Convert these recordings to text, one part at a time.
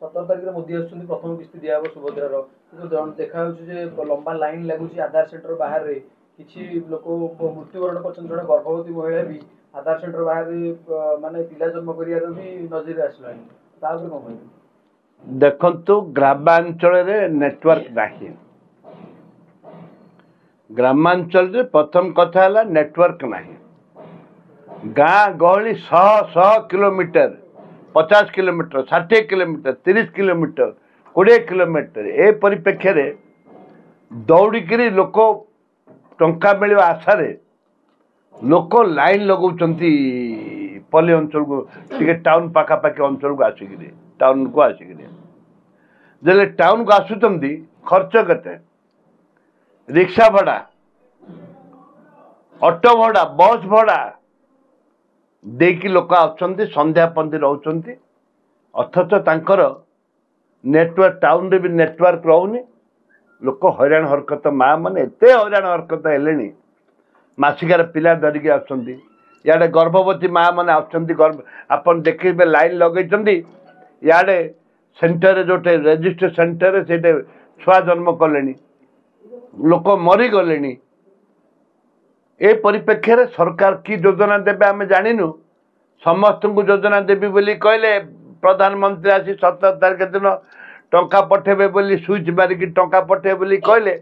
17 तारिख मोदी आसुच्चंदी प्रथम किस्ती दिया सुभद्रार देखा लंबा लाइन लगुच आधार सेंटर बाहर रे किसी लोक मृत्युवरण कर जड़े गर्भवती महिला भी आधार सेंटर बाहर माने पिला जन्म करियार भी नजर आसला तापर कौन कहबे देखंतु ग्रामांचल रे नेटवर्क नाही ग्रामांचल रे प्रथम कथा है नेटवर्क नाही गाँ गहली 100 kilometre 50 kilometre 60 kilometre 30 kilometre 20 kilometre ए परिप्रेक्षी रे दौड़िकी लोक टंका मिलवा आशा लोक लाइन लगौंती पल्ली अंचल को टे टाउन पाखापाखि अंचल को आसिक टाउन को आसिक जब टाउन को आसुंच खर्च केते रिक्शा भड़ा ऑटो भड़ा बस भड़ा देकी लोक आउछंती संध्या पंदी रहउछंती अथच तांकर नेटवर्क टाउन रे भी नेटवर्क रहउनी लोक हैरान हरकत माँ माने एते हैरान हरकत हेलेनी मासिकार पिला धरिकी आउछंती याडे गर्भवती माँ माने आउछंती गर्भ आपन देखिबे लाइन लगैछंती याडे सेंटर जोटे रजिस्टर सेंटर से छुआ जन्म कले लोक मरी गले ए परिप्रेक्षी रे सरकार की योजना देवे आम जानिनु समस्त को योजना देवी बोली कहले प्रधानमंत्री आसी 17 तारिख दिन टंका पठेबे बोली स्विच मारिकी टंका पठेबे बोली कहले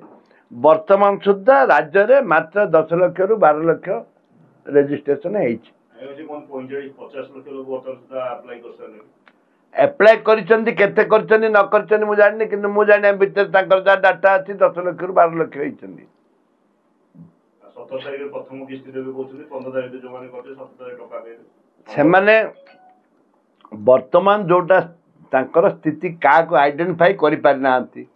वर्तमान सुधा राज्य में मात्र 10 लाख रु 12 लाख रजिस्ट्रेशन एप्लाय करिसेंती केते करिसेंती न करिसेंती मु जानि किंतु मु जानि भीतर तांकर जा डाटा अछि 10 लाख रु 12 लाख होइसेंती 17 तारिख प्रथम किस्ती देबे कहउछन्ती 15 तारिख जो माने करते 17 तारिख टका देबे से माने वर्तमान जोटा तांकर स्थिति का को आइडेंटिफाई करि पारि नांती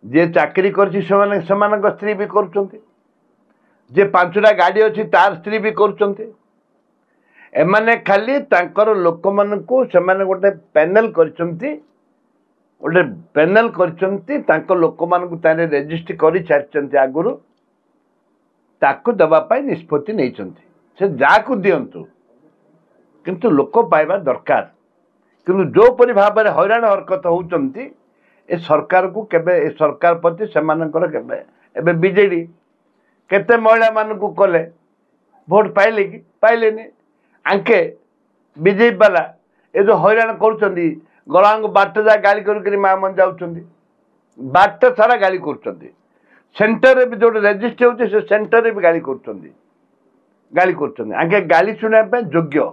जे चाकरी करछि सेमानक स्त्री भी करूछन्ती जे 5टा गाड़ी अछि तार स्त्री भी करूछन्ती एमाने खाली तांकर लोक मानकु सेमाने गोटे पैनल करछन्ती गोटे पैनल करछन्ती तांकर लोक मानकु ताने रजिस्टर करि छारछन्ती आगुरु ताकू दबा पाई निष्पत्ति नहीं से जाकू दिंतु किंतु लोक पाइबा दरकार किंतु जो परि भाव में हैरान हरकत होउचंती ए सरकार को केबे ए सरकार प्रति सेमानकर केबे एबे बीजेडी केते महिला मानकू कले भोट पाइले कि पाइलेनी आंके बीजेपी वाला ए जो हैरान करूचंती गलांग बाट जा गाली करी माँ मन जाउचंती बाट सारा गाली करूचंती सेंटर भी जो रजिस्टर होती से सेंटर भी गाली कर आगे गाली शुणा योग्य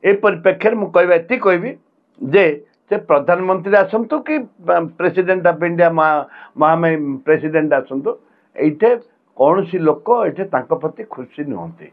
ए परिप्रेक्षी में मुझे कहबी जे से प्रधानमंत्री आसतु कि प्रेसिडेंट ऑफ इंडिया महामहिम प्रेसिडेंट आसतु ये कौन सी लोक ये प्रति खुशी नुहति।